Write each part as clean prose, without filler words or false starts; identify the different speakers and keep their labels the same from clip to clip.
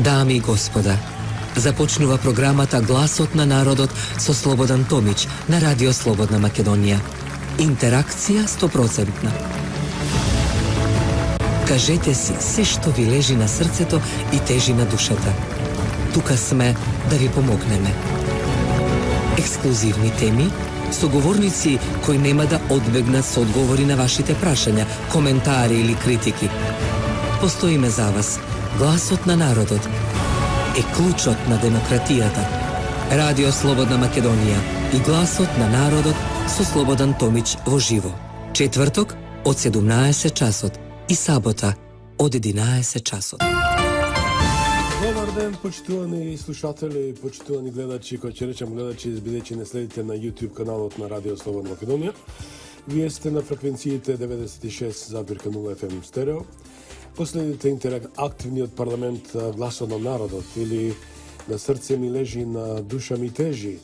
Speaker 1: Дами и господа, започнува програмата Гласот на народот со Слободан Томич на Радио Слободна Македонија. Интеракција 100%. Кажете си се што ви лежи на срцето и тежи на душата. Тука сме да ви помогнеме. Ексклузивни теми, соговорници кои нема да одбегнат со одговори на вашите прашања, коментари или критики. Постоиме за вас. Гласот на народот е клучот на демократијата. Радио Слободна Македонија и Гласот на народот со Слободан Томич во живо. Четврток од 17 часот и сабота од 11 часот.
Speaker 2: Добар ден, почитувани слушатели, почитувани гледачи, кои ќе речам гледачи, бидејќи не следите на YouTube каналот на Радио Слободна Македонија. Вие сте на фреквенциите 96,0 FM стерео. Последите интерактивниот парламент Гласот на народот или На срце ми лежи, на душа ми тежи.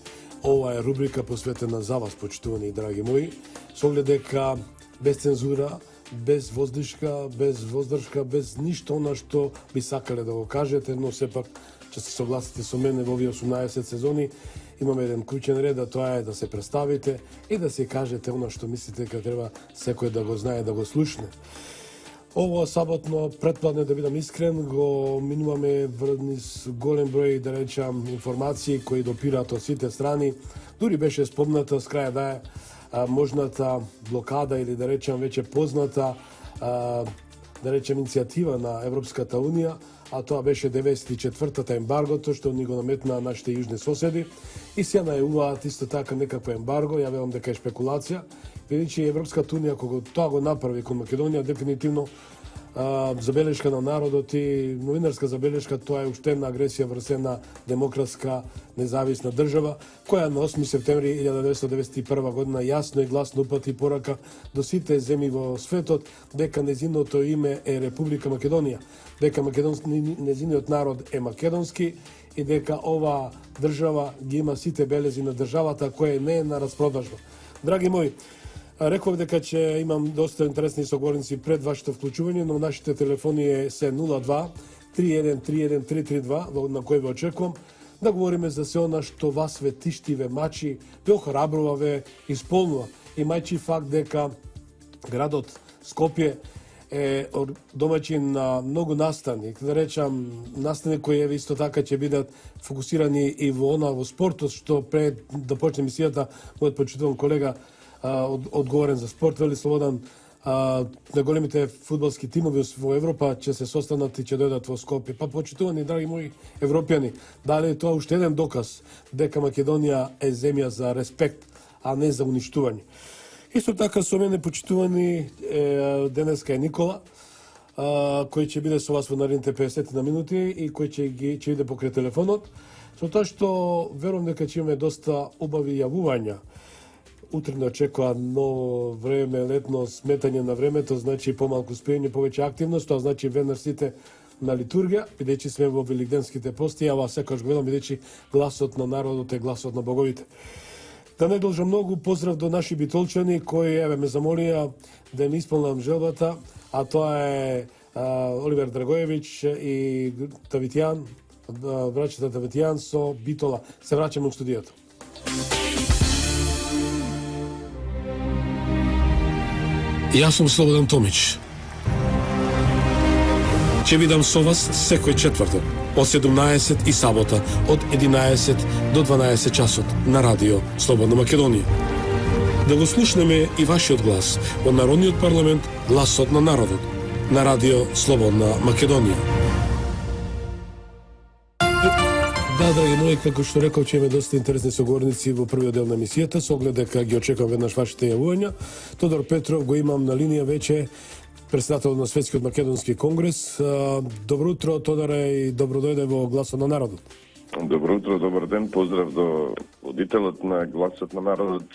Speaker 2: Ова е рубрика посветена за вас, почитувани драги мои. Со оглед дека без цензура, без воздишка, без воздршка, без ништо она што би сакале да го кажете, но сепак ќе се согласите со мене во овие 18 сезони. Имаме еден клучен ред, а тоа е да се представите и да се кажете она што мислите дека треба секој да го знае, да го слушне. Ово саботно претпладне, да бидам искрен, го минуваме врниз голем број, да речам, информации кои допираат од сите страни. Дури беше спомната с краја да е можната блокада или да речам веќе позната да речем иницијатива на Европската Унија, а тоа беше 94-та ембаргото што ни го наметна нашите јужни соседи и се најавуваат исто така некакво ембарго. Ја велам дека е шпекулација, бидејќи Европската Унија кога тоа го направи кон Македонија, дефинитивно забелешка на народот и новинарска забелешка, тоа е уштена агресија врз една демократска независна држава, која на 8 септември 1991 година јасно и гласно упати порака до сите земји во светот дека незиното име е Република Македонија, дека незиниот народ е македонски и дека ова држава ги има сите белези на државата која не е на распродажба. Драги мои, реков дека ќе имам доста интересни соговорници пред вашето вклучување, но нашите телефони се 02 3131 332, на кој ве очекувам да говориме за се она што вас ве тишти, ве мачи, ве охрабрува, ве исполнува. Имајќи факт дека градот Скопје е домаќин на многу настани, да речам настани кои еве исто така ќе бидат фокусирани и во спортот, што пред да почне мисијата мојот почитуван колега одговорен за спорт, вели Слободан, на големите фудбалски тимови во Европа ќе се состанат и ќе дојдат во Скопје. Па почитувани драги мои европјани, дали е тоа уште еден доказ дека Македонија е земја за респект, а не за уништување. Исто така со мене почитувани денеска е Никола, кој ќе биде со вас во наредните 50 на минути и кој ќе иде покрај телефонот, со тоа што верувам дека ќе имаме доста убави јавувања. Утре не очекува ново време, летно сметање на времето, значи помалку спиење, повеќе активност, тоа значи веднаш сите на литургија, бидејќи сме во великденските пости, ава секогаш го велам, бидејќи гласот на народот е гласот на боговите. Да не должам многу, поздрав до наши битолчани кои еве ме замолија да им исполнам желбата, а тоа е Оливер Драгоевич и Тавитјан, браќата Тавитјан со Битола. Се враќаме во студиото. Јас сум Слободан Томич. Ќе бидам со вас секој четврток од 17 и сабота од 11 до 12 часот на Радио Слободна Македонија. Да го слушнеме и вашиот глас во Народниот парламент Гласот на народот на Радио Слободна Македонија. Да, драги мои, како што реков, ќе имаме доста интересни соговорници во првиот дел на емисијата, со оглед дека ги очекувам веднаш вашите јавувања. Тодор Петров го имам на линија веќе, председател на Светскиот македонски конгрес. Добро утро, Тодоре, и добро дојде во Гласот на народот.
Speaker 3: Добро утро, добар ден, поздрав до водителот на Гласот на народот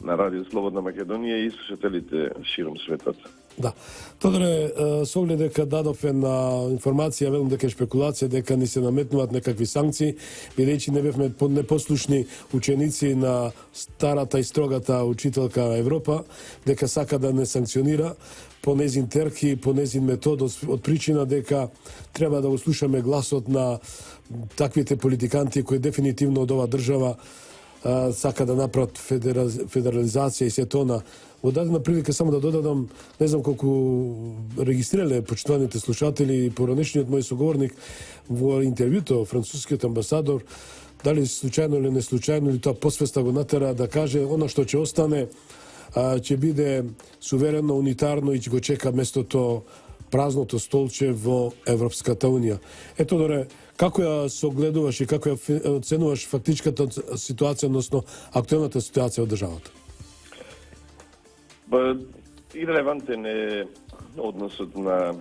Speaker 3: на Радио Слободна Македонија и слушателите широм светот.
Speaker 2: Да. Тодоре, со оглед дека дадов една информација, велам дека е шпекулација, дека ни се наметнуваат некакви санкции, бидејќи не бевме непослушни ученици на старата и строгата учителка Европа, дека сака да не санкционира, по незин терки, по незин метод, од причина дека треба да го слушаме гласот на таквите политиканти кои дефинитивно од оваа држава сака да направат федерализација и се тоа. Во дадена прилика само да додадам, не знам колку регистрирале почитуваните слушатели, поранешниот мој соговорник во интервјуто францускиот амбасадор, дали случајно или не случајно, или тоа посвеста го натера да каже она што ќе остане ќе биде суверено, унитарно и ќе го чека местото празното столче во Европската Унија. Ето, доре, како ја согледуваш и како ја оценуваш фактичката ситуација, односно актуелната ситуација од државата?
Speaker 3: Ирелевантен е односот на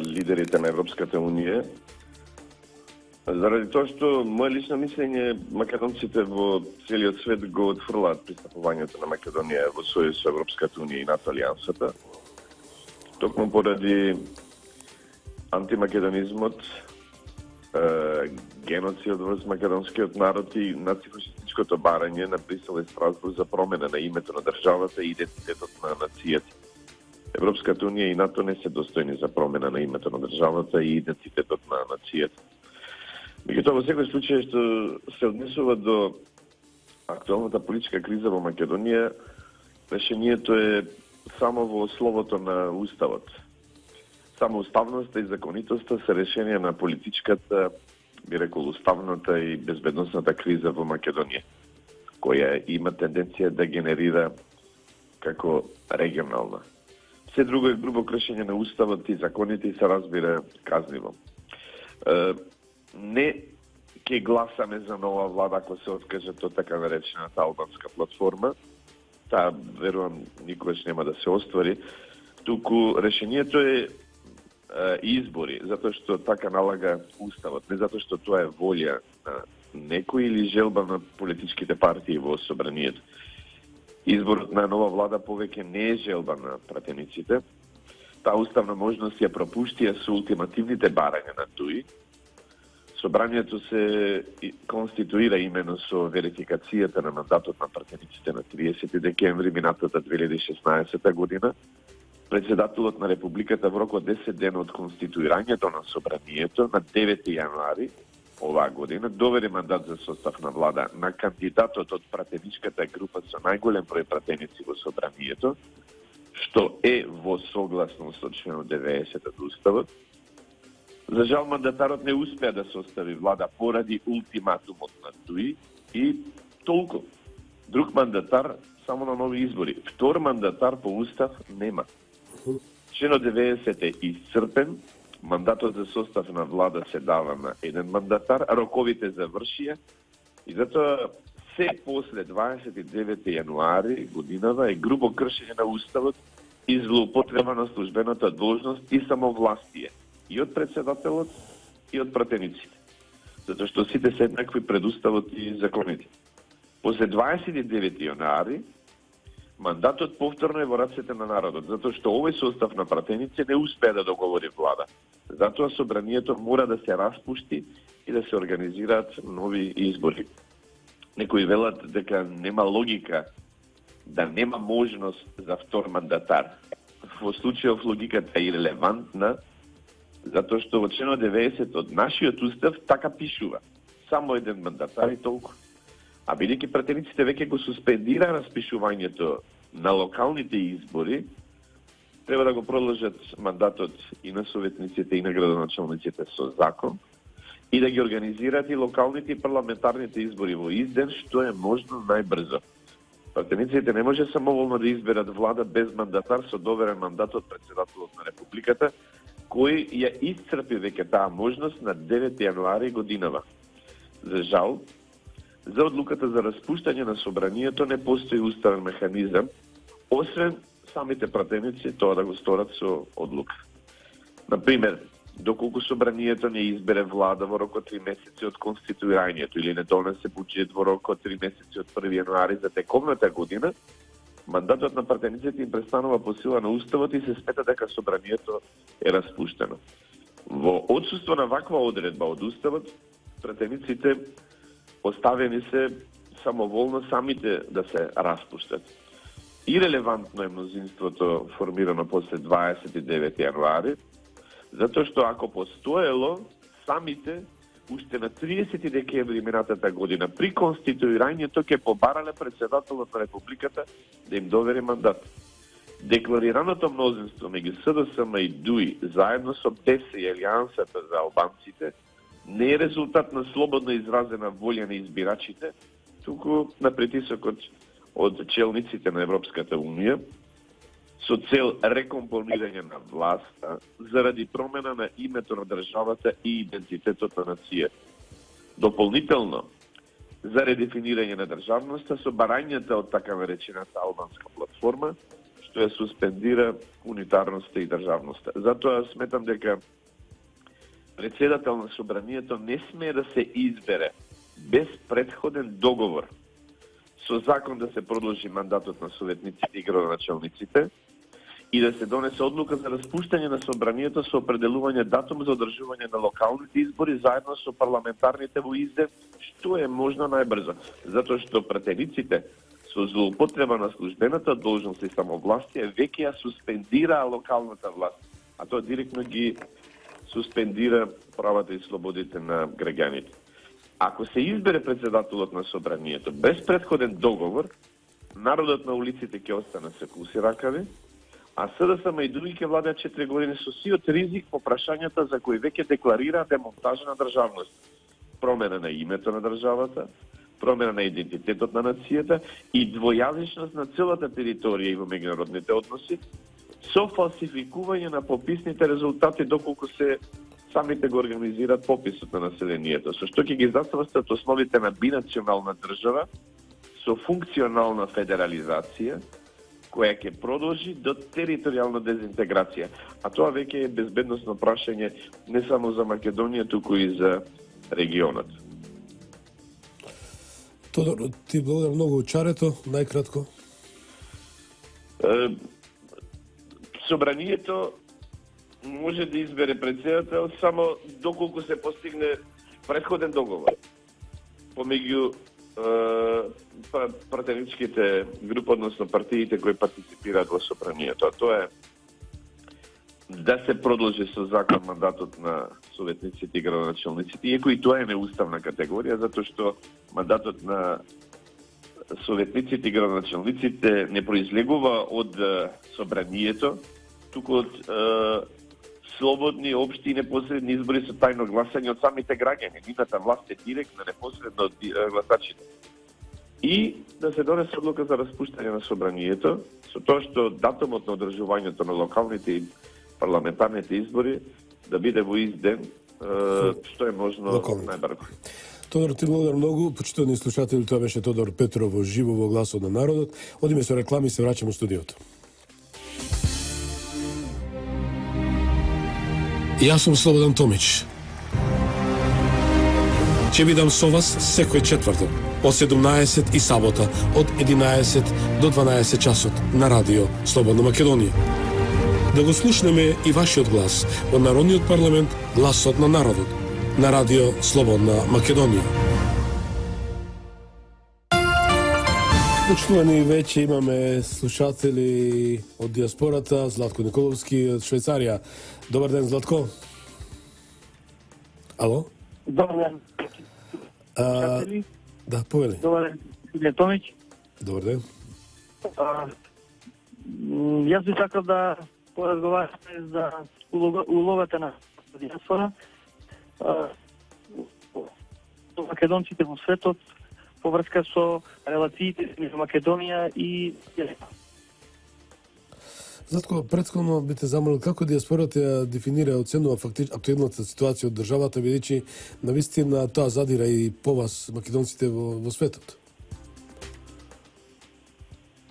Speaker 3: лидерите на Европската Унија, заради тоа што моје лично мислење, македонците во целиот свет го отфрлаат пристапувањето на Македонија во сојуз со Европската Унија и НАТО алијансата, токму поради антимакедонизмот, геноцид врз македонскиот народ и нацифашистичкото барање на Брисел и Страсбург за промена на името на државата и идентитетот на нацијата. Европската Унија и НАТО не се достојни за промена на името на државата и идентитетот на нацијата. Меѓутоа, во секој случај што се однесува до актуелната политичка криза во Македонија, решението е само во словото на Уставот. Само уставноста и законитоста се решение на политичката, би рекол, уставната и безбедносната криза во Македонија, која има тенденција да генерира како регионална. Се друго е грубо кршење на Уставот и законите и се разбира казниво. Не ќе гласаме за нова влада ако се откаже тоа така наречената албанска платформа. Таа, верувам, никогаш нема да се оствари. Туку решението е избори, затоа што така налага Уставот, не затоа што тоа е волја на некој или желба на политичките партии во собранието. Изборот на нова влада повеќе не е желба на пратениците. Таа уставна можност ја пропуштија со ултимативните барања на туи. Собранието се конституира имено со верификацијата на мандатот на пратениците на 30 декември минатата 2016 година. Председателот на Републиката во рок од 10 дена од конституирањето на собранието на 9 јануари оваа година доведе мандат за состав на влада на кандидатот од пратеничката група со најголем број пратеници во собранието, што е во согласност со член 90 од Уставот. За жал, мандатарот не успеа да состави влада поради ултиматумот на туи и толку. Друг мандатар само на нови избори. Втор мандатар по Устав нема. Членот 90 е исцрпен, мандатот за состав на влада се дава на еден мандатар, а роковите завршија и затоа се после 29 јануари годинава е грубо кршење на Уставот и злоупотреба на службената должност и самовластие и од председателот и од пратениците. Затоа што сите се еднакви пред Уставот и законите. После 29 јануари мандатот повторно е во рацете на народот, затоа што овој состав на пратеници не успеа да договори влада. Затоа собранието мора да се распушти и да се организираат нови избори. Некои велат дека нема логика да нема можност за втор мандатар. Во случајов логиката е ирелевантна, затоа што во членот 90 од нашиот устав така пишува. Само еден мандатар и толку. А бидејќи пратениците веќе го суспендира распишувањето на локалните избори, треба да го продолжат мандатот и на советниците и на градоначалниците со закон и да ги организираат и локалните и парламентарните избори во изден, што е можно најбрзо. Пратениците не може самоволно да изберат влада без мандатар со доверен мандат од председателот на Републиката, кој ја исцрпи веќе таа можност на 9 јануари годинава. За жал, за одлуката за распуштање на собранието не постои уставен механизам, освен самите пратеници тоа да го сторат со одлука. Например, доколку собранието не избере влада во рок од 3 месеци од конституирањето или не донесе буџет во рок од 3 месеци од 1 јануари за текомната година, мандатот на пратениците им престанува по сила на Уставот и се смета дека собранието е распуштено. Во отсуство на ваква одредба од Уставот, пратениците оставени се самоволно самите да се распуштат. Ирелевантно е мнозинството формирано после 29 јануари, затоа што ако постоело, самите уште на 30 декември минатата година при конституирањето ќе побарале председателот на Републиката да им довери мандат. Декларираното мнозинство меѓу СДСМ и ДУИ заедно со ДЕС и Алијансата за албанците не е резултат на слободно изразена волја на избирачите, туку на притисокот од челниците на Европската Унија со цел рекомпонирање на власта заради промена на името на државата и идентитетот на нацијата. Дополнително, за редефинирање на државноста со барањата од така наречената албанска платформа, што ја суспендира унитарноста и државноста. Затоа сметам дека председател на собранието не смее да се избере без предходен договор со закон да се продолжи мандатот на советниците и градоначалниците и да се донесе одлука за распуштање на собранието со определување датум за одржување на локалните избори заедно со парламентарните во изден, што е можно најбрзо. Затоа што пратениците со злоупотреба на службената должност и самовластие веќе ја суспендираа локалната власт, а тоа директно ги суспендира правата и слободите на граѓаните. Ако се избере председателот на собранието без предходен договор, народот на улиците ќе остане се куси ракави, а СДСМ и други ќе владеат 4 години со сиот ризик по прашањата за кои веќе декларира демонтажа на државност, промена на името на државата, промена на идентитетот на нацијата и двојазичност на целата територија и во меѓународните односи, со фалсификување на пописните резултати доколку се самите го организираат пописот на населението, со што ќе ги засврстат основите на бинационална држава со функционална федерализација, која ќе продолжи до територијална дезинтеграција. А тоа веќе е безбедносно прашање не само за Македонија, туку и за регионот.
Speaker 2: Тодор, ти благодарам многу. Чарето, најкратко.
Speaker 3: Собранието може да избере председател само доколку се постигне претходен договор помеѓу пратеничките групи, односно партиите кои партиципираат во собранието. Тоа е да се продолжи со закон мандатот на советниците и градоначалниците, иако и тоа е неуставна категорија, затоа што мандатот на советниците и градоначалниците не произлегува од собранието, туку од слободни, општи и непосредни избори со тајно гласање од самите граѓани. Нивната власт е директна, непосредно од гласачите. И да се донесе одлука за распуштање на собранието, со тоа што датумот на одржувањето на локалните и парламентарните избори да биде во изден, што е можно најбрзо.
Speaker 2: Тодор, ти благодарам многу. Почитувани слушатели, тоа беше Тодор Петров во живо во Гласот на народот. Одиме со реклами и се враќаме во студиото. Јас сум Слободан Томич. Ќе бидам со вас секој четврток од 17 и сабота од 11 до 12 часот на радио Слободна Македонија. Да го слушнеме и вашиот глас во Народниот парламент Гласот на народот на радио Слободна Македонија. Почитувани, веќе имаме слушатели од диаспората. Златко Николовски од Швајцарија. Добар ден, Златко. Ало?
Speaker 4: Добар ден.
Speaker 2: Да, повели.
Speaker 4: Добар ден, Томич.
Speaker 2: Добар ден.
Speaker 4: Јас би сакал да поразговараме за улогата на диаспора, македонците во светот, по врска со релациите меѓу Македонија и
Speaker 2: Златко, претходно би те замолил како диаспората ја дефинира, оценува актуелната ситуација од државата, бидејќи навистина тоа задира и по вас, македонците во светот.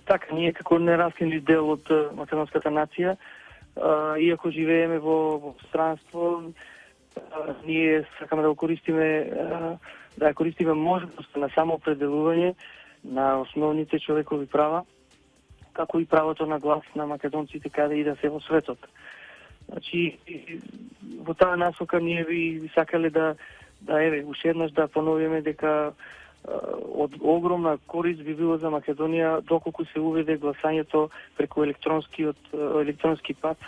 Speaker 4: Така, ние како нераскинли дел од македонската нација, иако живееме во странство, ние сакаме да го користиме, да ја користиме можност на самоопределување на основните човекови права, како и правото на глас на македонците каде и да се во светот. Значи, во таа насока ние би сакале да уште еднаш да поновиме дека од огромна корист би било за Македонија доколку се уведе гласањето преку електронски пат,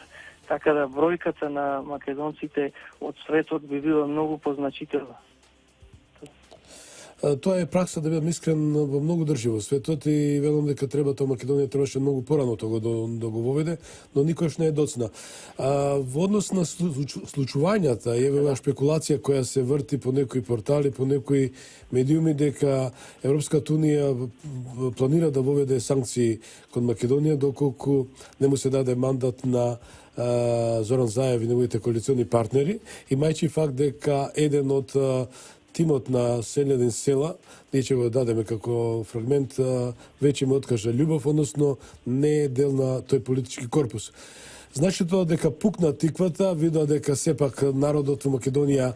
Speaker 4: така да бројката на македонците од светот би била многу позначителна.
Speaker 2: Тоа е пракса, да бидам искрен, во многу држави во светот и велам дека Македонија требаше многу порано тоа да го воведе, но никош не е доцна. Во однос на случувањата, еве шпекулација која се врти по некои портали, по некои медиуми дека Европската унија планира да воведе санкции кон Македонија доколку не му се даде мандат на Зоран Заев и неговите коалициони партнери, имајќи факт дека еден од тимот на Селјадин села, ние ќе го дадеме како фрагмент, веќе му откажа љубов, односно не е дел на тој политички корпус. Значи тоа дека пукна тиквата, видоа дека сепак народот во Македонија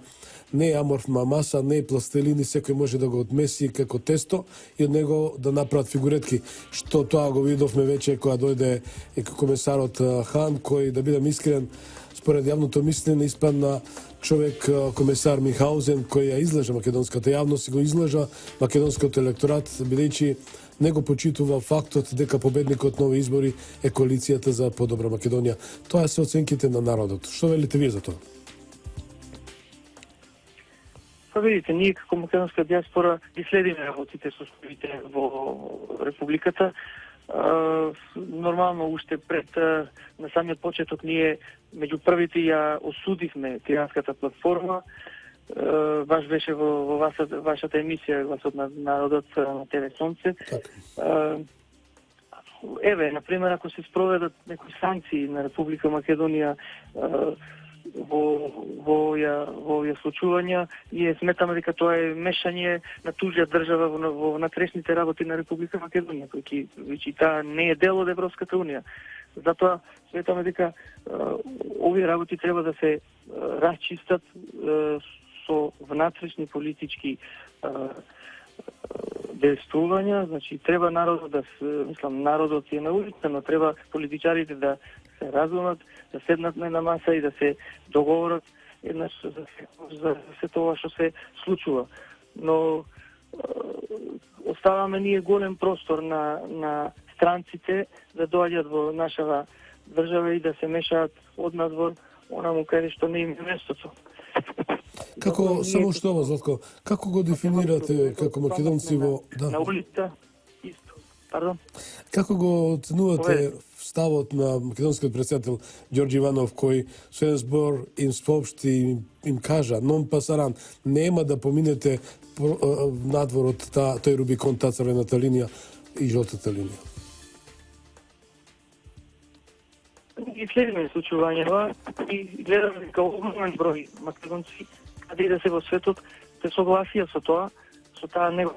Speaker 2: не е аморфна маса, не е пластелини, секој може да го одмеси како тесто и од него да направат фигуретки. Што тоа го видовме веќе кога дојде комесарот Хан, кој, да бидам искрен, според јавното мислење испадна човек, комесар Михаузен, кој ја излажа македонската јавност и го излажа македонскиот електорат, бидејќи не го почитува фактот дека победникот на овие избори е коалицијата за подобра Македонија. Тоа се оценките на народот. Што велите вие за тоа?
Speaker 4: Па видите, ние како македонска диаспора ги следиме работите со службите во Републиката. Нормално уште пред на самиот почеток ние меѓу првите ја осудивме тиранската платформа. Баш беше во вашата емисија Гласот на народот на ТВ Сонце. Еве, например, ако се спроведат некои санкции на Република Македонија во овие случувања, ние сметаме дека тоа е мешање на туѓа држава во внатрешните работи на Република Македонија, кој таа не е дел од Европската унија. Затоа сметаме дека овие работи треба да се расчистат со внатрешни политички действувања. Значи треба народот народот е на улица, но треба политичарите да се разумат, да седнат на една маса и да се договорат еднаш за се тоа што се случува. Но оставаме ние голем простор на странците да доаѓат во нашава држава и да се мешаат од надвор онаму каде што не им е местото.
Speaker 2: Како, само што ова, Златко, како го дефинирате како македонци во...
Speaker 4: На улица, исто. Пардон?
Speaker 2: Како го оценувате ставот на македонскиот председател Ѓорѓе Иванов, кој со еден збор им соопшти, им кажа, нон пасаран, нема да поминете надвор од тој Рубикон, таа црвената линија и жолтата линија?
Speaker 4: И следиме случувањава и гледаме дека огромен број македонци, каде и да се во светот, се согласија со тоа, со таа него.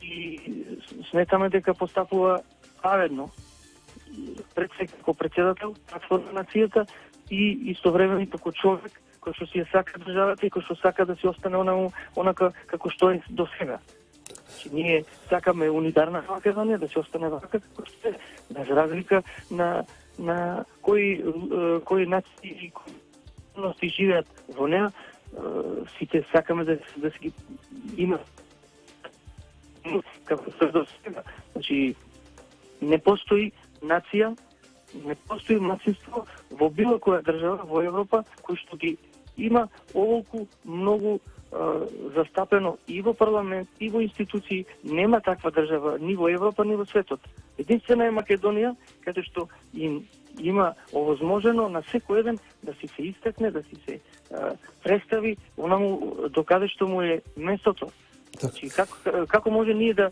Speaker 4: И сметаме дека постапува праведно пред се како председател на нацијата и истовремено како човек кој што си ја сака државата и кој што сака да се остане онака како што е до сега. Ние сакаме унитарна Македонија, да се остане вака како што е, без разлика на кои нации и кои живеат во неа, сите сакаме да се ги има како се до сега. Значи, не постои нација, не постои малцинство во било која држава во Европа кој што ги има оволку многу застапено и во парламент, и во институции. Нема таква држава ни во Европа, ни во светот. Единствена е Македонија, каде што им има овозможено на секој еден да си се истакне, да си се представи онаму докаде што му е местото. Значи, како може ние да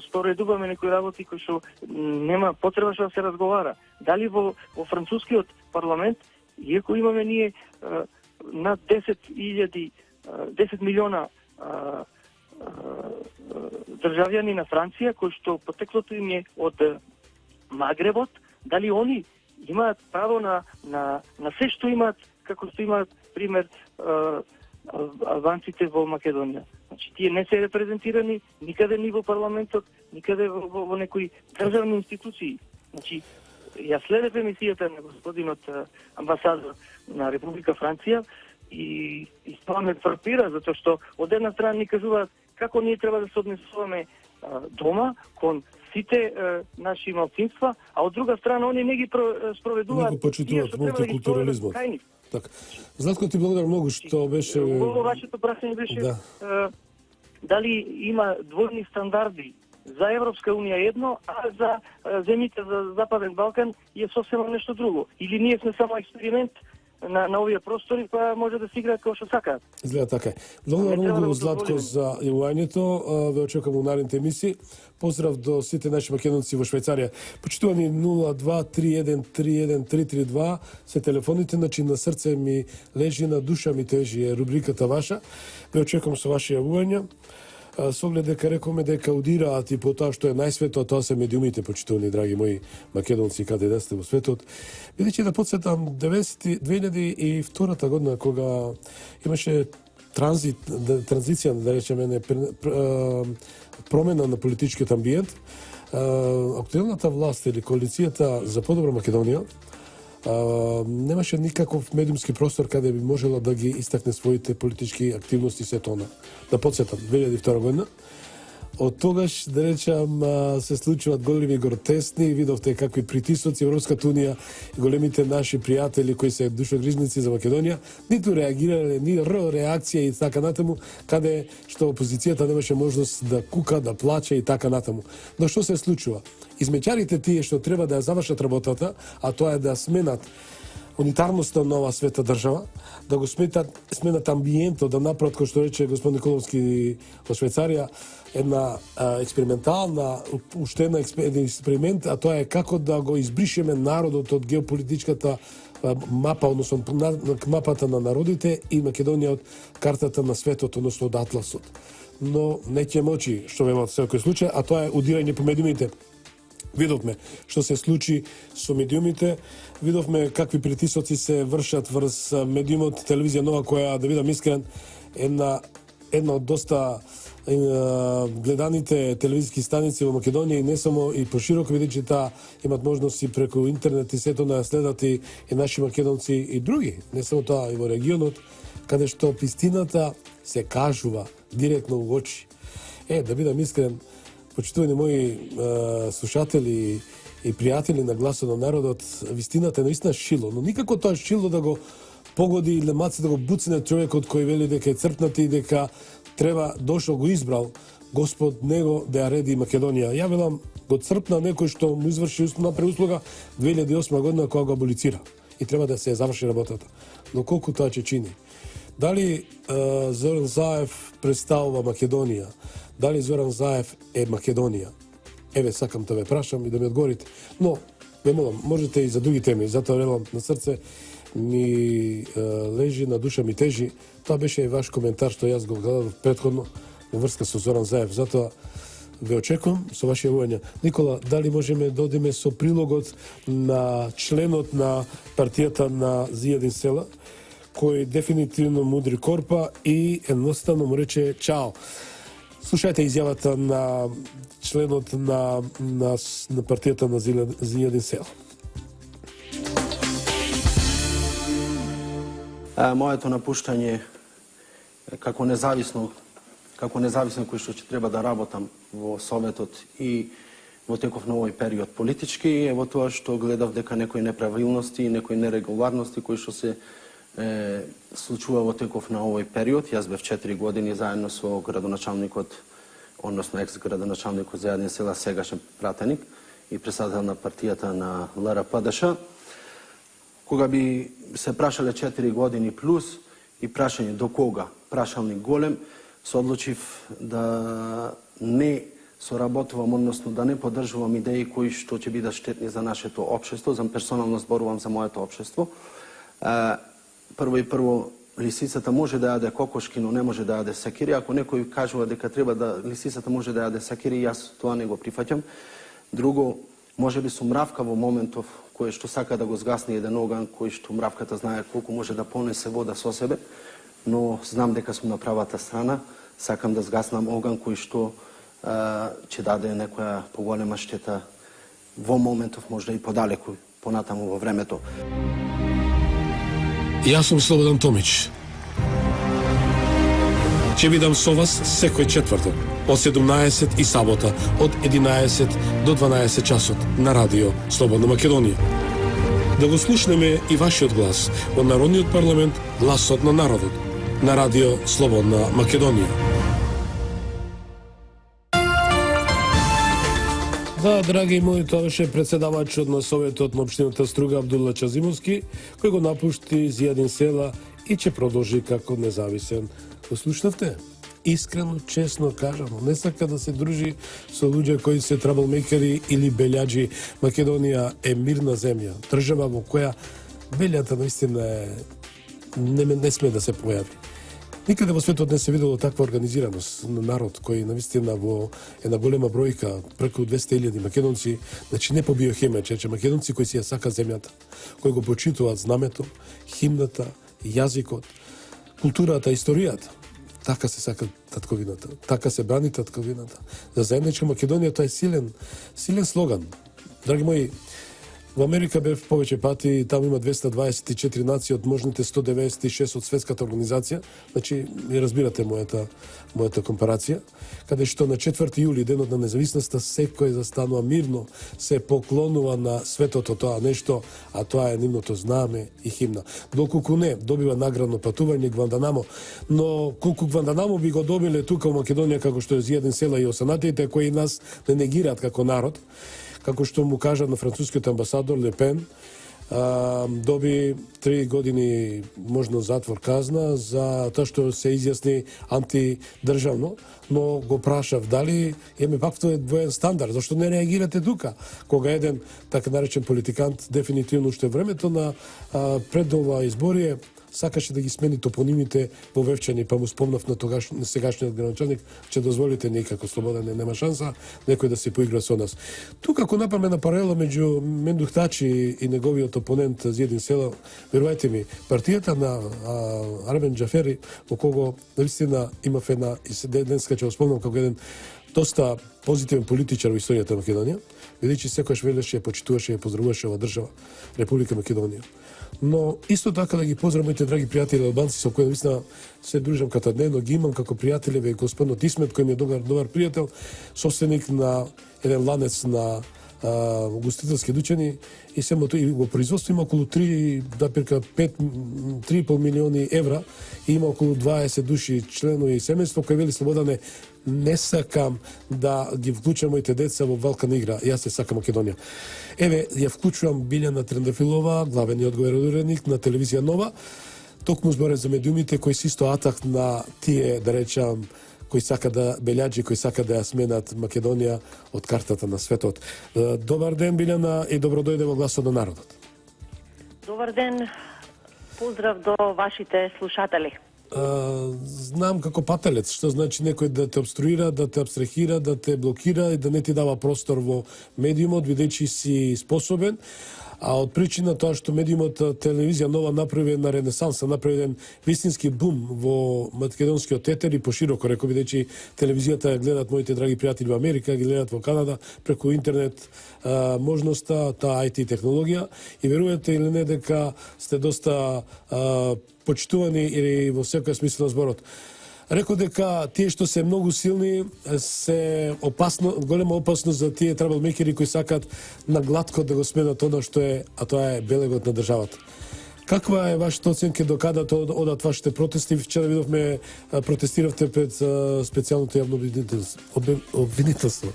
Speaker 4: споредуваме некои работи кои што нема потреба што да се разговара? Дали во францускиот парламент, иако имаме ние над 10 милиона државјани на Франција, кои што потеклото им е од Магребот, дали они имаат право на се што имаат, како што имаат, пример, албанците во Македонија. Значи, тие не се репрезентирани никаде ни во парламентот, никаде во некои државни институции. Значи, ја следев емисијата на господинот амбасадор на Република Франција и тоа ме фрапира, затоа што од една страна ни кажуваат како ние треба да се однесуваме дома кон сите наши малцинства, а од друга страна они не ги спроведуваат.
Speaker 2: Не го почитуваат мултикултурализмот. Така. Златко, ти благодарам многу што беше...
Speaker 4: Во вашето прашање беше дали има двојни стандарди за Европска унија едно, а за земјите за Западен Балкан е сосема нешто друго. Или ние сме само експеримент на овие простори, па може да се играат како што сакаат.
Speaker 2: Изгледа така. Благодарам многу, Златко, за јавувањето. Ве очекувам у наредните емисии. Поздрав до сите наши македонци во Швајцарија. Почитувани 0231313332 се телефоните, значи на срце ми лежи, на душа ми тежи е рубриката ваша. Ве очекувам со ваши јавувања. Со оглед дека рекоме дека аудираат и по тоа што е најсвето, тоа се медиумите, почитувани драги мои македонци, каде да сте во светот. Бидејќи да подсетам 2002 година кога имаше транзиција, да речеме, промена на политичкиот амбиент, актуелната власт или коалицијата за подобра Македонија немаше никаков медиумски простор каде би можела да ги истакне своите политички активности се тона. Да подсетам, 2002 година. Од тогаш, да речам, се случуваат големи гротесни, видовте какви притисоци Европската унија и големите наши пријатели кои се душогрижници за Македонија, ниту реагирале, ни реакција и така натаму, каде што опозицијата немаше можност да кука, да плаче и така натаму. Но што се случува? Измеќарите тие што треба да ја завршат работата, а тоа е да сменат унитарноста на оваа света држава, да го сменат амбиентот, да направат, кој што рече господин Николовски во Швајцарија, една експериментална, уште еден експеримент, а тоа е како да го избришеме народот од геополитичката мапа, односно мапата на народите и Македонија од картата на светот, односно од атласот. Но не ќе мочи, што вема од секој случај, а тоа е удирање по медиумите. Видовме што се случи со медиумите, видовме какви притисоци се вршат врз медиумот, телевизија Нова, која, да видам искрен, една од доста гледаните телевизиски станици во Македонија и не само и пошироко, бидејќи таа имат можност и преку интернет и сето да следат и наши македонци и други, не само тоа и во регионот, каде што пистината се кажува директно во очи. Да бидам искрен, почитувани мои слушатели и пријатели на Гласот на народот, вистината е наистина шило, но никако тоа шило да го погоди или маце да го буцне човекот кој вели дека е црпнат и дека треба дошол го избрал Господ него да ја реди Македонија. Ја велам, го црпна некој што му изврши направи услуга 2008 година кога го аболицира и треба да се заврши работата. Но колку тоа ќе чини? Дали Зоран Заев представува Македонија? Дали Зоран Заев е Македонија? Еве, сакам да ве прашам и да ми одговорите. Но, ве молам, можете и за други теми, затоа велам на срце ми лежи, на душа ми тежи. Тоа беше и ваш коментар што јас го гледав претходно во врска со Зоран Заев. Затоа ве очекувам со ваши јавувања. Никола, дали можеме да одиме со прилогот на членот на партијата на Зијадин Села, кој дефинитивно мудри корпа и едноставно му рече чао. Слушајте изјавата на членот на партијата на Зијадин Села.
Speaker 5: Моето напуштање како независно кој што ќе треба да работам во Советот и во теков на овој период политички е во тоа што гледав дека некои неправилности и некои нерегуларности кои што се случува во теков на овој период. Јас бев 4 години заедно со градоначалникот, односно екс-градоначалникот за Зијадин Села, сегашен пратеник и председател на партијата на ЛРПДШ. Кога би се прашале 4 години плюс и прашање до кога, прашалник голем, се одлучив да не соработувам, односно да не поддржувам идеи кои што ќе бидат штетни за нашето општество, за персонално зборувам за моето општество. Прво, лисицата може да јаде кокошки, но не може да јаде сакири. Ако некој кажува дека треба да лисицата може да јаде сакири, јас тоа не го прифаќам. Друго, може би сум мравка во моментов кој што сака да го згасне еден оган, кој што мравката знае колку може да понесе вода со себе, но знам дека сум на правата страна, сакам да згаснам оган кој што ќе даде некоја поголема штета во моментов, можда и подалеку, понатаму во времето.
Speaker 2: Јас сум Слободан Томич. Ќе бидам со вас секој четврток од 17 и сабота од 11 до 12 часот на Радио Слободна Македонија. Да го слушнеме и вашиот глас во Народниот парламент, гласот на народот, на Радио Слободна Македонија. Да, драги мои, тоа беше председавачот на Советот на општината Струга Абдула Чазимовски, кој го напушти Зијадин села и ќе продолжи како независен. Го слушнавте? Искрено, честно кажано, не сака да се дружи со луѓе кои се траблмейкери или белјаджи. Македонија е мирна земја, држава во која белјата наистина не сме да се појави. Никаде во светот не се видело таква организираност на народ кој наистина во една голема бројка, преку 200.000 македонци, значи не по биохемија, че македонци кои си ја сака земјата, кои го почитуваат знамето, химната, јазикот, културата, историјата. Така се сака татковината, така се брани татковината. За заедничка Македонија тоа е силен слоган. Драги мои, во Америка бев повеќе пати, таму има 224 нации од можните 196 од светската организација, значи ја разбирате мојата компарација, каде што на 4 јули, денот на независноста, секој застанува мирно, се поклонува на светото тоа нешто, а тоа е нивното знаме и химна. Доколку не добива наградно патување Гванданамо, но колку Гванданамо би го добиле тука во Македонија, како што е Зијадин села и осанатите кои нас не негираат како народ, како што му кажа на францускиот амбасадор Ле Пен, доби 3 години можно затвор казна за тоа што се изјасни антидржавно, но го прашав дали имаме пак тој двоен стандард, зашто не реагирате тука, кога еден така наречен политикант дефинитивно уште времето на пред ова изборие сакаше да ги смени топонимите во Вевчани, па му спомнав на сегашниот граначалник, че дозволите некако слободен, нема шанса некој да се поигра со нас. Тука ако направиме на паралела меѓу Мендух Тачи и неговиот опонент Зијадин села, верувајте ми, партијата на Армен Џафери, во кого наистина имав една, и денеска ќе го спомнам како еден доста позитивен политичар во историјата на Македонија, бидејќи секојаш велеше, почитуваше и поздравуваше ова држава, Република Македонија. Но исто така да ги поздравам моите драги пријатели албанци со кои наистина се дружам катадневно, ги имам како пријатели, ве господинот Исмет кој ми е добар пријател, собственик на еден ланец на угостителски дуќани и самото и во производство има околу 3,5 милиони евра и има околу 20 души членови и семејство кој вели Слободане, не сакам да ги вклучам моите деца во Балкан игра, јас се сакам Македонија. Еве, ја вклучувам Билјана Трендафилова, главениот уредник на телевизија Нова, токму зборев за медиумите кои се исто атак на тие, да речам, кои сака да белјаджи, кои сака да ја сменат Македонија од картата на светот. Добар ден, Билјана, и добро дојде во гласот на народот.
Speaker 6: Добар ден, поздрав до вашите слушатели.
Speaker 2: Знам како пателец, што значи некој да те обструира, да те абстрахира, да те блокира и да не ти дава простор во медиумот, бидејќи си способен. А од причина тоа што медиумот телевизија Нова направи на ренесанса, направи еден вистински бум во македонскиот етер и пошироко, реков бидејќи телевизијата гледат моите драги пријатели во Америка, ги гледат во Канада преку интернет можноста, таа IT технологија и верувате или не дека сте доста почитувани или во секој смисла на зборот. Рекол дека тие што се многу силни се голема опасност за тие траблмейкери кои сакат на глатко да го сменат она што е, а тоа е белегот на државата. Каква е вашата оценка до каде одат вашите протести? Вчера видовме протестиравте пред специјалното јавно обвинителство.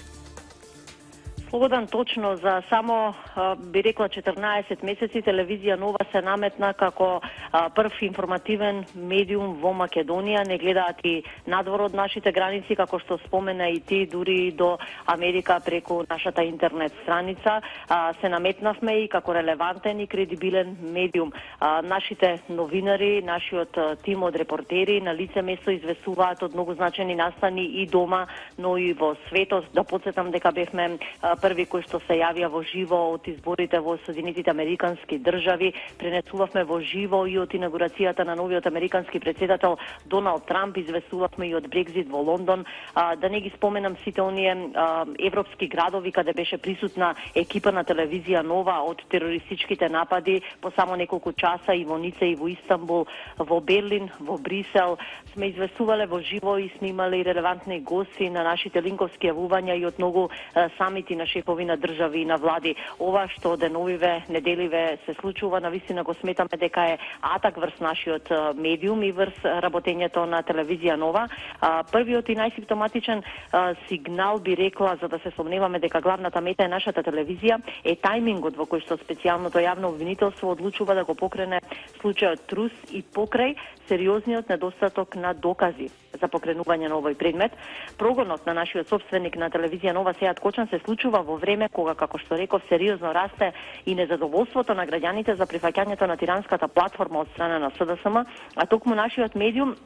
Speaker 6: Слободан, точно, за само, би рекла, 14 месеци телевизија Нова се наметна како прв информативен медиум во Македонија. Не гледаат и надвор од нашите граници, како што спомена и ти, дури до Америка преку нашата интернет страница. Се наметнавме и како релевантен и кредибилен медиум. Нашите новинари, нашиот тим од репортери на лице место известуваат од многу значени настани и дома, но и во светот. Да подсетам дека бевме први кои што се јавија во живо од изборите во Соединетите Американски држави. Пренесувавме во живо и од инаугурацијата на новиот американски претседател Доналд Трамп, известувавме и од Брекзит во Лондон. Да не ги споменам сите оние европски градови каде беше присутна екипа на телевизија Нова од терористичките напади по само неколку часа и во Ница и во Истанбул, во Берлин, во Брисел. Сме известувале во живо и снимале и релевантни гости на нашите линковски јавувања и од многу самити на шефови на држави и на влади. Ова што деновиве, неделиве се случува, навистина го сметаме дека е атак врз нашиот медиум и врз работењето на телевизија Нова. Првиот и најсимптоматичен сигнал би рекла, за да се сомневаме дека главната мета е нашата телевизија, е тајмингот во кој што специјалното јавно обвинителство одлучува да го покрене случајот Трус и покрај сериозниот недостаток на докази за покренување на овој предмет. Прогонот на нашиот собственик на телевизија Нова Сејат Кочан се случува во време кога, како што реков, сериозно расте и незадоволството на граѓаните за прифаќањето на тиранската платформа од страна на СДСМ, а токму нашиот медиум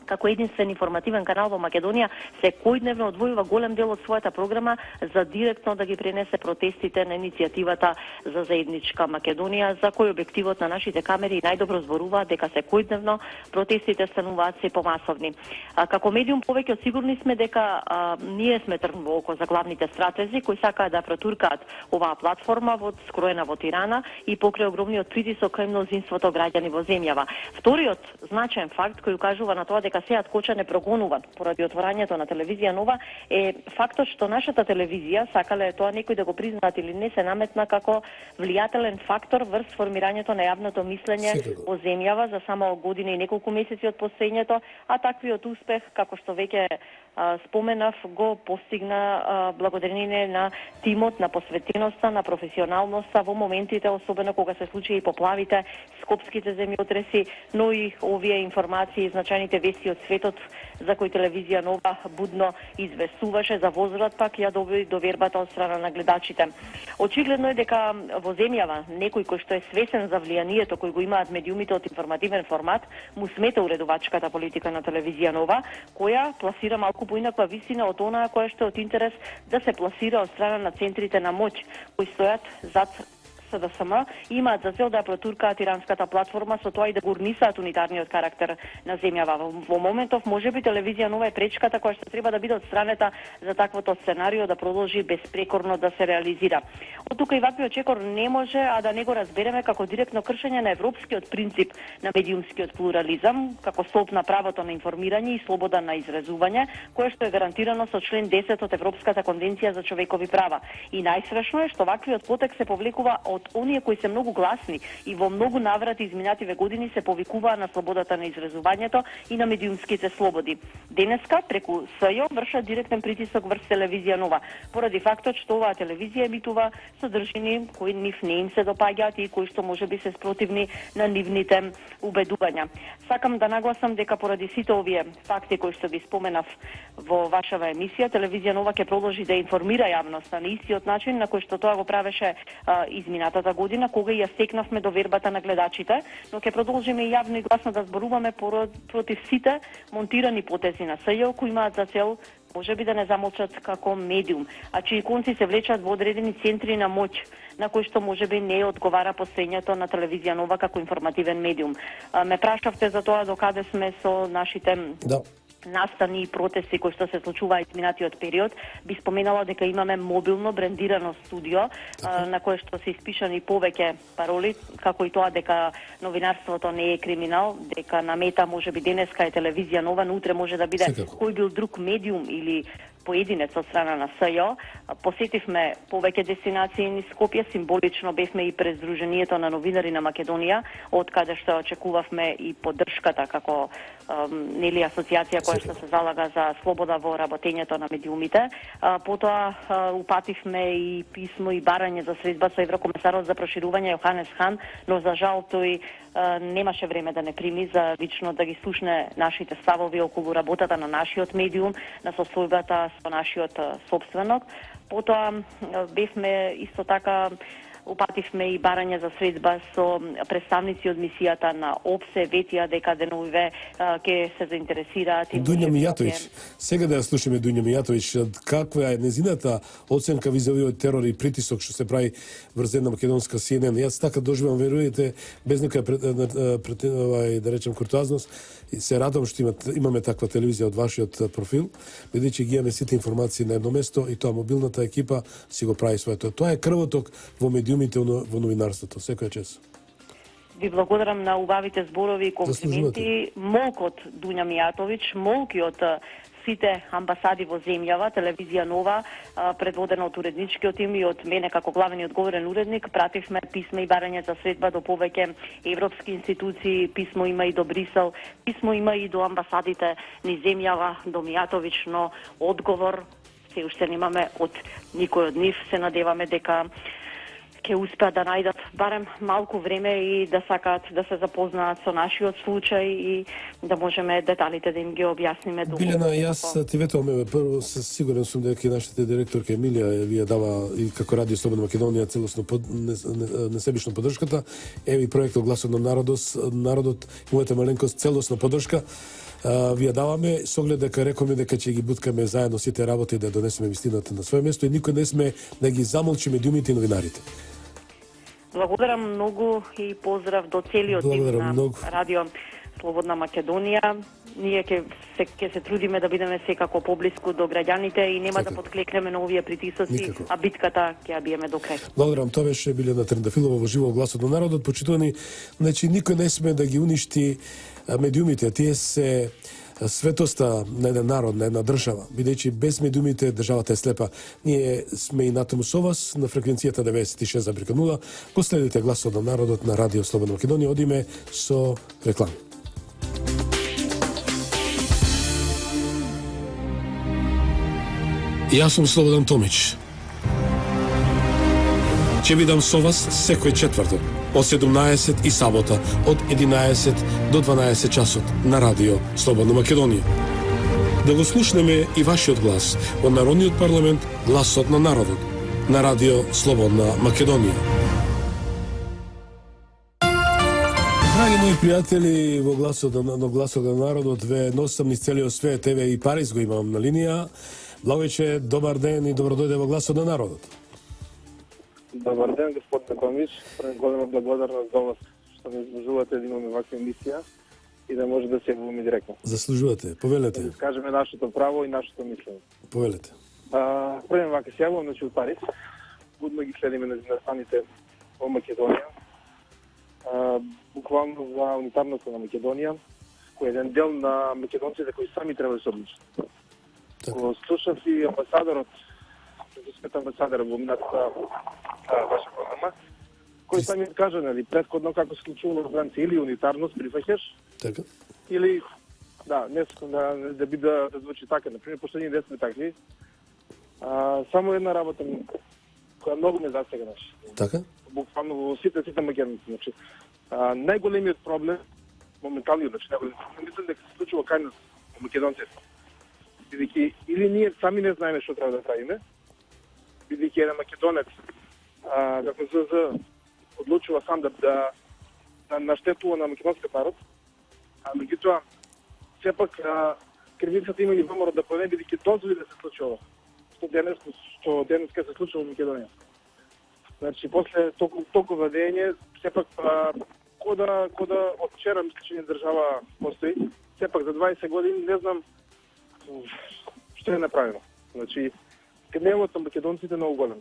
Speaker 6: како единствен информативен канал во Македонија секојдневно одвојува голем дел од својата програма за директно да ги пренесе протестите на иницијативата за заедничка Македонија, за кој објективот на нашите камери најдобро зборува дека секојдневно протестите стануваат се помасовни. Како медиум повеќе сигурни сме дека ние сме трн во око за главните стратези кои сакаат да протуркаат оваа платформа скроена во Тирана и покрај огромниот притисок кај мнозинството граѓани во земјава. Вториот значаен факт кој укажува на тоа дека Сејат Кочан е прогонуван поради отворањето на телевизија Нова е фактот што нашата телевизија, сакале тоа некој да го признаат или не, се наметна како влијателен фактор врз формирањето на јавното мислење во земјава за само година и неколку месеци од постоењето, а таквиот успех, како што веќе споменав, го постигна благодарение на тимот, на посветеноста, на професионалноста во моментите, особено кога се случи и поплавите, скопските земјотреси, но и овие информации и значајните вести од светот за кои телевизија Нова будно известуваше, за возврат пак ја доби довербата од страна на гледачите. Очигледно е дека во земјава некој кој што е свесен за влијанието кој го имаат медиумите од информативен формат, му смета уредувачката политика на телевизија Нова, која пласира малку поинаква вистина од онаа која што е од интерес да се пласира од страна на центрите на моќ кои стојат зад СДСМ, имаат за цел да протуркаат иранската платформа со тоа и да го урнисаат унитарниот карактер на земјава. Во моментов можеби телевизија Нова е пречката која што треба да биде одстранета за таквото сценарио да продолжи безпрекорно да се реализира. Од тука и ваквиот чекор не може а да не го разбереме како директно кршење на европскиот принцип на медиумскиот плурализам, како столб на правото на информирање и слобода на изразување, кое што е гарантирано со член 10 од Европската конвенција за човекови права. И најстрашно е што ваквиот потек се повлекува од оние кои се многу гласни и во многу наврати изминативе години се повикуваа на слободата на изразувањето и на медиумските слободи. Денеска преку СЈО вршат директен притисок врз телевизија Нова, поради фактот што оваа телевизија емитува содржини кои нив не им се допаѓаат и кои што можеби се спротивни на нивните убедувања. Сакам да нагласам дека поради сите овие факти кои што ви споменав во вашава емисија, телевизија Нова ќе продолжи да информира јавноста на истиот начин на кој што тоа го правеше изминатата година, кога ја стекнавме довербата на гледачите, но ќе продолжиме и јавно и гласно да зборуваме против сите монтирани потези на СЈО кои имаат за цел можеби да не замолчат како медиум, а чии конци се влечат во одредени центри на моќ, на кои што можеби не одговара постоењето на телевизија Нова како информативен медиум. Ме прашавте за тоа докаде сме со нашите настани и протести кои што се случуваа изминатиот период. Би споменала дека имаме мобилно брендирано студио на кое што се испишани повеќе пароли, како и тоа дека новинарството не е криминал, дека на мета можеби денеска е телевизија Нова, но утре може да биде кој бил друг медиум или поединец од страна на СЈО. Посетивме повеќе дестинации низ Скопје, символично бевме и пред Сдруженијето на новинари на Македонија, од каде што очекувавме и поддршката како нели асоциација која што се залага за слобода во работењето на медиумите. Потоа упативме и писмо и барање за средба со еврокомесарот за проширување Јоханес Хан, но за жал тој немаше време да не прими за лично да ги слушне нашите ставови околу работата на нашиот медиум, на состојбата со нашиот собственок. Потоа бевме исто така упативме и барање за средба со представници од мисијата на ОПСЕ, ветија дека деновиве ќе се заинтересираат.
Speaker 2: Дуња Мијатовиќ, сега да ја слушаме Дуња Мијатовиќ, каква е незината оценка визави од терор и притисок што се прави врз една македонска CNN? Јас така доживам, веруете, без некоја да речем куртуазност, и се радам што имаме таква телевизија од вашиот профил, бидејќи ги имаме сите информации на едно место и тоа мобилната екипа си го прави своето. Тоа е крвоток во медиумите, во новинарството. Секоја чест.
Speaker 6: Ви благодарам на убавите зборови и комплименти. Молкот Дуња Мијатовиќ, молкиот сите амбасади во земјава, телевизија Нова, предводена од уредничкиот тим и од мене како главен и одговорен уредник, пративме писма и барање за средба до повеќе европски институции, писмо има и до Брисел, писмо има и до амбасадите ни земјава, до Мијатовиќ, но одговор се уште немаме од никој од нив. Се надеваме дека ќе успеат да најдат барем малку време и да сакаат да се запознаат со нашиот случај и да можеме деталите да им ги објасниме.
Speaker 2: Билена, јас ти ветувам, прво сигурен сум дека нашата директорка Емилија ви ја дава и како Радио Слободна Македонија целосно несебично поддршката. Еви проектот Гласот на народот, мојата маленкост целосно поддршка. Ви ја даваме со оглед дека рековме дека ќе ги буткаме заедно сите работи да донесеме вистината на своје место и никој не сме да ги замолчи медиумите и новинарите.
Speaker 6: Благодарам многу и поздрав до целиот тим на Радио Слободна Македонија. Ние ќе се трудиме да бидеме секако поблиску до граѓаните и нема да подклекнеме на овие притисоци, а битката ќе ја биеме до крај.
Speaker 2: Благодарам, тоа беше Билена Трендафилова во живо Гласот на народот. Почитувани, значи никој не сме да ги уништи медиумите, тие се светоста на еден народ, на една држава, бидејќи без медиумите државата е слепа. Ние сме и натаму со вас на фреквенцијата 96,0. Го следите Гласот на народот на Радио Слободна Македонија. Одиме со реклама. Јас сум Слободан Томич. Ќе бидам со вас секој четврток од 17 и сабота од 11 до 12 часот на Радио Слободна Македонија. Да го слушнеме и вашиот глас во Народниот парламент Гласот на народот на Радио Слободна Македонија. Драги мои пријатели, во Гласот на народот ве носам низ целиот свет, еве и Париз го имам на линија. Благојче, добар ден и добродојде во Гласот на народот.
Speaker 7: Добар ден, господин Томич. Голема благодарност за вас што ми изложувате да имаме ваква емисија и да може да се јавуваме директно.
Speaker 2: Заслужувате, повелете.
Speaker 7: Да скажеме нашето право и нашето мислење.
Speaker 2: Повелете.
Speaker 7: Првен вака се јавувам, значи, од Париз. Будно ги следиме на настаните во Македонија. Буквално за унитарноста на Македонија, кој е еден дел на македонците кои сами треба да се одличат. Го слушав и амбасадорот, францускиот амбасадор во минатата ваша програма, кој сами кажа, нели, претходно како се случува во Франција, или унитарност прифаќаш,
Speaker 2: така,
Speaker 7: или да биде да звучи така, например, последни 10 сме такви. Само една работа која многу ме засега, значи.
Speaker 2: Така?
Speaker 7: Буквално во сите македонци, значи. Најголемиот проблем моменталниот, значи, мислам дека се случува кај нас во македонците. Бидејќи или ние сами не знаеме што треба да правиме, бидејќи еден македонец како ЗЗ одлучува сам да наштетува на македонскиот народ, меѓутоа сепак кривицата има и вморот да поне, бидејќи дозволи да се случи ова. Што денес се случува во Македонија. Значи после толкова дејање, сепак кода од вчера мисля че држава постои, сепак за 20 години не знам што е направено. Значи гневот на македонците е многу голем.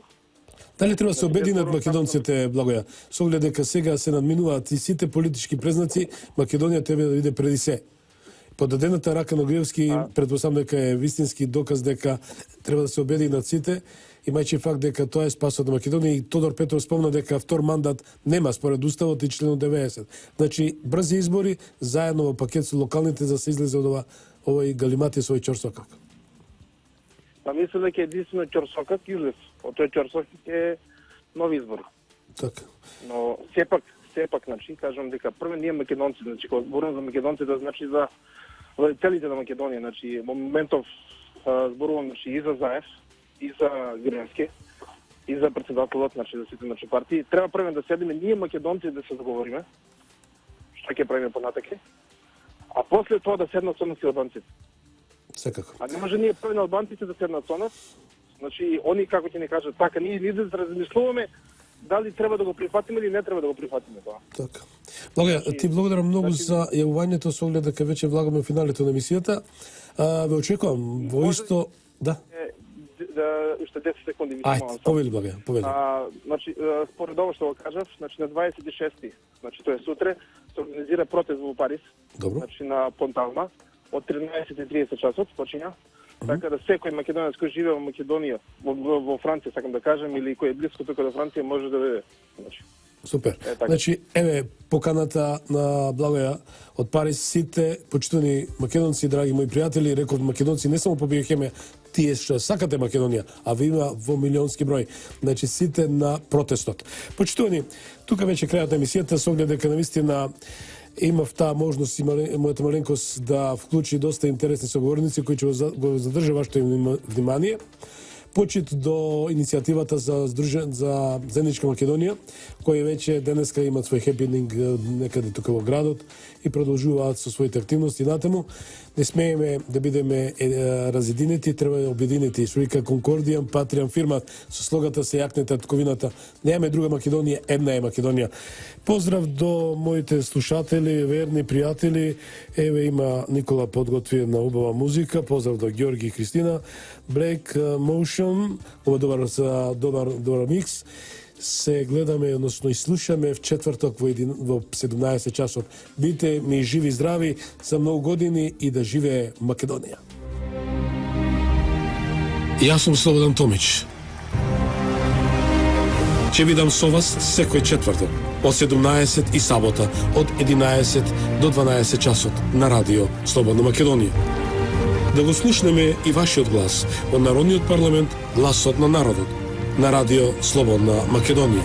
Speaker 2: Дали треба да се обединат македонците, Благоја, со оглед дека сега се надминуваат и сите политички презнаци, Македонија треба да биде преди се. Подадената рака на Груевски предпоставам дека е вистински доказ дека треба да се обединат сите, имајќи факт дека тоа е спасот на Македонија и Тодор Петров спомна дека втор мандат нема според уставот и членот 90. Значи брзи избори заедно во пакет со локалните за да се излезе од овој галимати со овој ќорсокак.
Speaker 7: Мислам дека единствено ќорсокак излез. Од тој ќорсокак е нови избори.
Speaker 2: Така.
Speaker 7: Но сепак, значи, кажам дека прво ние македонци, значи, кога зборувам за македонците, значи за целите на Македонија, значи, во моментов зборувам, значи, и за Заев, и за Груевски. и за председателот, значи за сите партии, треба прво да седиме ние македонци да се договориме што ќе правиме понатаке, а после тоа да седнат со нас и албанците.
Speaker 2: Секако.
Speaker 7: А не може ние први на албанците да седнат со нас, значи они како ќе ни кажат така, ние да размислуваме дали треба да го прифатиме или не треба да го прифатиме тоа.
Speaker 2: Така. Благоја, ти благодарам многу за јавувањето со оглед дека веќе влагаме финалето на емисијата. Ве очекувам во исто... Да.
Speaker 7: Уште 10 секунди ви
Speaker 2: Ајде, повели Благоја, повели.
Speaker 7: Значи, според ова што го кажав, значи на 26-ти, значи тоа е сутре, се организира протест во Париз,
Speaker 2: Добро.
Speaker 7: значи на Понталма, од 13:30 часот почиња. Така да секој македонец кој живее во Македонија, во Франција, сакам да кажем, или кој е близко тука до Франција, може да дојде. Значи,
Speaker 2: Супер.
Speaker 7: така.
Speaker 2: Значи, еве поканата на Благоја од Париз. Сите почитувани македонци, драги мои пријатели, реков македонци не само побијахме тие што сакате Македонија, а ви има во милионски број. Значи, сите на протестот. Почитувани, тука веќе крајот на емисијата, со оглед дека навистина имав таа можност и мојата маленкост да вклучи доста интересни соговорници кои ќе го задржа вашето внимание. Почит до иницијативата за заедничка Македонија, кои веќе денеска имат свој хепининг некаде тука во градот и продолжуваат со своите активности натаму. Не смееме да бидеме разединети, треба да обединети. Што вика Конкордијан, Патријан, фирмат со слогата се јакнете тковината. Немаме друга Македонија, една е Македонија. Поздрав до моите слушатели, верни пријатели. Еве има Никола подготвена убава музика. Поздрав до Ѓорги и Христина. Black Motion, ова добар микс. Се гледаме, односно и слушаме в четврток во 17 часот. Бите ми живи здрави за многу години и да живее Македонија. Јас сум Слободан Томич. Ќе бидам со вас секој четврток од 17 и сабота од 11 до 12 часот на радио Слободна Македонија. Да го слушнеме и вашиот глас од Народниот парламент, гласот на народот, на радио Слободна Македонија.